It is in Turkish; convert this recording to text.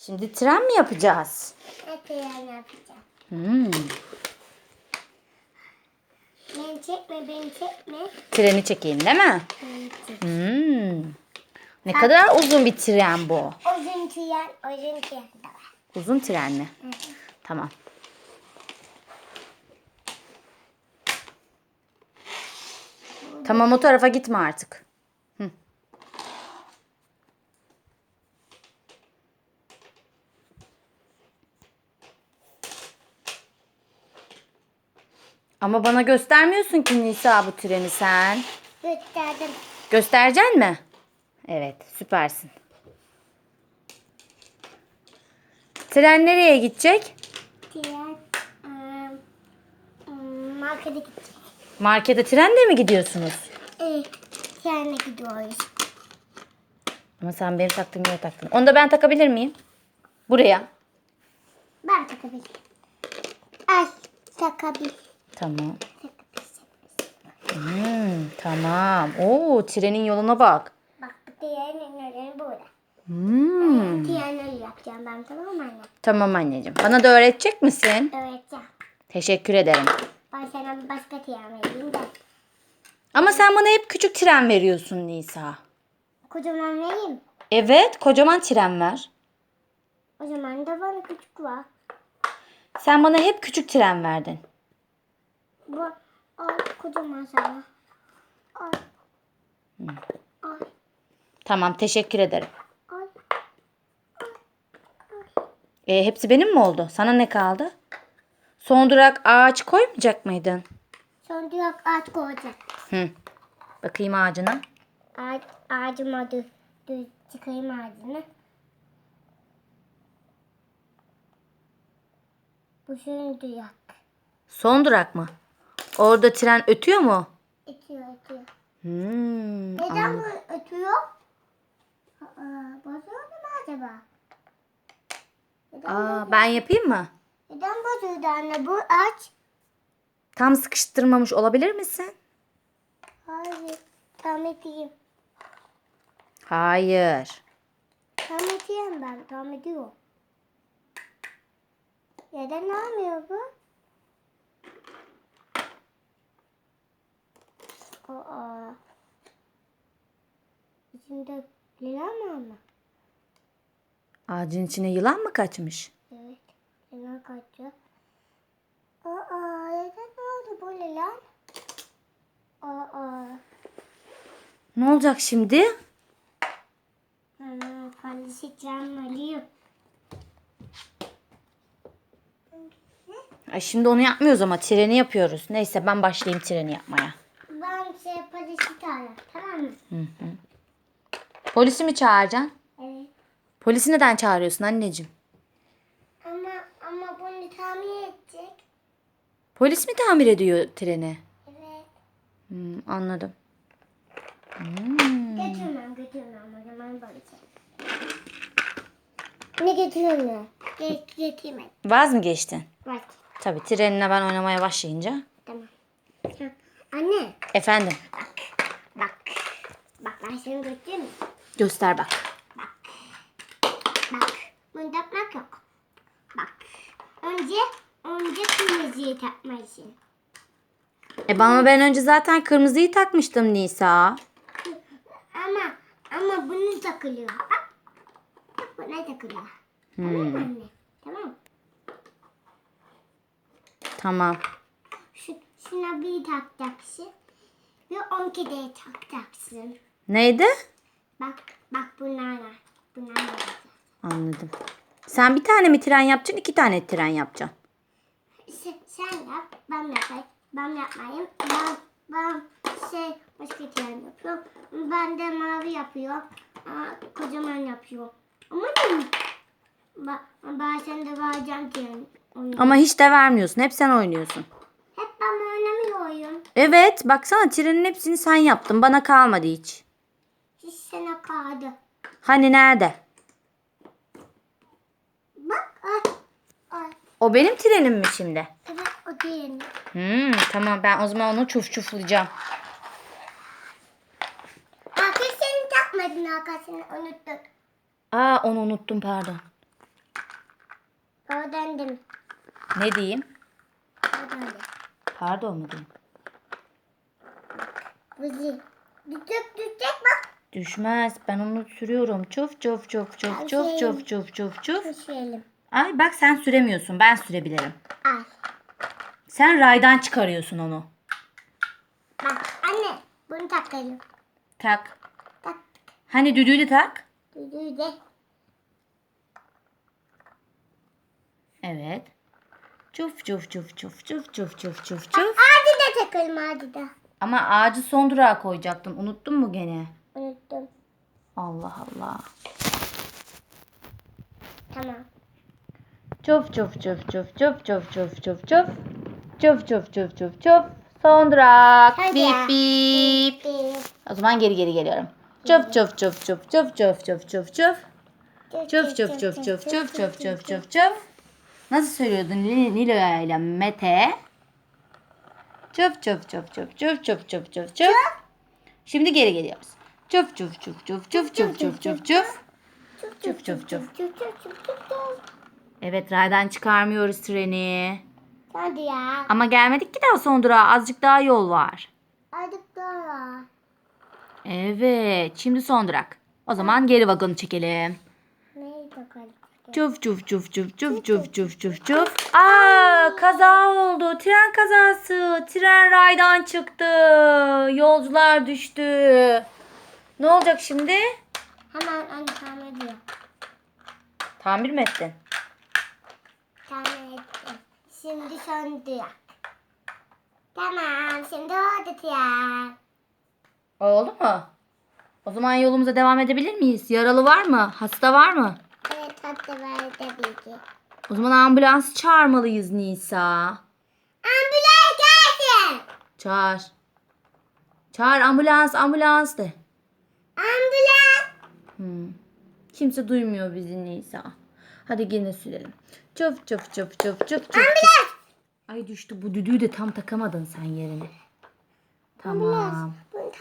Şimdi tren mi yapacağız? Evet, tren yapacağım. Hmm. Beni çekme. Treni çekeyim değil mi? Beni çek. Ne kadar uzun bir tren bu. Uzun tren de var. Uzun tren mi? Tamam. Tamam, o tarafa gitme artık. Ama bana göstermiyorsun ki Nisa bu treni sen. Gösterdim. Göstereceksin mi? Evet, süpersin. Tren nereye gidecek? Tren markete gidecek. Markete trenle mi gidiyorsunuz? Evet, trenle gidiyoruz. Ama sen benim taktığım yere taktın. Onu da ben takabilir miyim? Buraya. Ben takabilirim. Ay, takabilirim. Tamam. Tamam. Oo, trenin yoluna bak. Bak, bu trenin burada. Trenleri yapacağım ben, tamam mı anne? Tamam anneciğim. Bana da öğretecek misin? Öğreteceğim. Teşekkür ederim. Ben sana başka tren vereyim de. Ama sen bana hep küçük tren veriyorsun Nisa. Kocaman vereyim. Evet, kocaman tren ver. O zaman da bana küçük var. Sen bana hep küçük tren verdin. Bu ay kocaman sana. Ay. Ay. Tamam, teşekkür ederim. Ay. Hepsi benim mi oldu? Sana ne kaldı? Son durak ağaç koymayacak mıydın? Son durak ağaç koyacak. Bakayım ağacına. Ağacıma çıkayım ağacını. Bu son durak. Son durak mı? Orada tren ötüyor mu? Ötüyor. Anladım. Neden bu ötüyor? Bozuldu mu acaba? Ben yapayım mı? Neden bozuldu anne bu ağaç? Tam sıkıştırmamış olabilir misin? Hayır. Tam edeyim. Hayır. Tam edeyim ben. Tam ediyorum. Neden olmuyor bu? İçinde yılan mı ama? Ağacın içine yılan mı kaçmış? Evet. Yılan kaçıyor. Neden oldu bu yılan? Ne olacak şimdi? Polisi çağırmalıyım. Ay, şimdi onu yapmıyoruz ama treni yapıyoruz. Neyse, ben başlayayım treni yapmaya. Ben polisi çağırırım. Tamam mı? Polisi mi çağıracaksın? Evet. Polisi neden çağırıyorsun anneciğim? Ama bunu tamir edecek. Polis mi tamir ediyor treni? Evet. Anladım. Götürmem o zaman polisi. Ne götürmüyor? Getirmem. Vaz mı geçtin? Bak. Tabii, trenine ben oynamaya başlayınca. Tamam. Anne. Efendim? Bak ben seni götüreyim mi? Göster bak. Bak. Bunu takmak yok. Bak. Önce kırmızıyı takmalısın. Bana ben önce zaten kırmızıyı takmıştım Nisa. Ama bunu takılıyor. Bak. Buna takılıyor. Tamam mı anne? Tamam. Tamam. Şuna bir takacaksın. Ve 12 de takacaksın. Neydi? Bak bunlarla. Anladım. Sen bir tane mi tren yapacaksın, iki tane tren yapacaksın? Sen yap, ben yapmayayım. Ben başka tren yapıyorum. Ben de mavi yapıyorum. Kocaman yapıyorum. Ama değil. Ben sen de vereceğim tren. Ama hiç de vermiyorsun. Hep sen oynuyorsun. Hep ben oynamıyorum. Evet, baksana trenin hepsini sen yaptın. Bana kalmadı hiç. Hiç sana kaldı. Hani nerede? Bak. Ay. O benim trenim mi şimdi? Evet o değil. Tamam, ben o zaman onu çufçuflayacağım. Arkadaşını takmadın, arkadaşını unuttuk. Onu unuttum, pardon. Baba döndüm. Ne diyeyim? Baba döndüm. Pardon mu diyeyim? Buzi. Düşecek bak. Düşmez. Ben onu sürüyorum. Çuf çuf çuf çuf çuf çuf çuf çuf çuf. Düşelim. Ay bak sen süremiyorsun. Ben sürebilirim. Al. Sen raydan çıkarıyorsun onu. Bak anne. Bunu takalım. Tak. Tak. Hani düdüğü de tak. Düdüğü de. Evet. Çuf çuf çuf çuf çuf çuf çuf çuf çuf. Ağacı da takalım ağacı da. Ama ağacı son durağa koyacaktın. Unuttun mu gene? Unuttum. Allah Allah. Tamam. Çuf çuf çuf çuf çuf çuf çuf çuf çuf. Çuf çuf çuf çuf çuf. Son durak. Hadi Bip ya. bip. O zaman geri geliyorum. Çuf çuf çuf çuf çuf çuf çuf çuf çuf. Çuf çuf çuf çuf çuf çuf çuf çuf çuf. Nasıl söylüyordun Nilo'ya ile Mete? Çuf çuf çuf çuf çuf çuf çuf çuf çuf. Şimdi geri geliyoruz. Çuf çuf çuf çuf çuf çuf çuf çuf çuf. Çuf çuf çuf. Evet raydan çıkarmıyoruz treni. Hadi ya. Ama gelmedik ki daha son durağa. Azıcık daha yol var. Azıcık daha. Evet şimdi son durak. O zaman geri vagonu çekelim. Neyi takalım? Çuf çuf çuf çuf çuf çuf çuf çuf çuf. Aa kaza oldu. Tren kazası. Tren raydan çıktı. Yolcular düştü. Ne olacak şimdi? Hemen anne tamir ediyor. Tamir mi ettin? Tamir ettim. Şimdi söndü. Tamam şimdi oldu ya. Oldu mu? O zaman yolumuza devam edebilir miyiz? Yaralı var mı? Hasta var mı? Evet hatta var tabii ki. O zaman ambulans çağırmalıyız Nisa. Ambulans gelsin. Çağır. Çağır ambulans ambulans de. Ambulans. Kimse duymuyor bizi Nisa. Hadi yine sürelim. Çöp çöp çöp çöp çöp çöp. Ambulans. Ay düştü bu düdüğü de tam takamadın sen yerine. Tamam. Bunu tam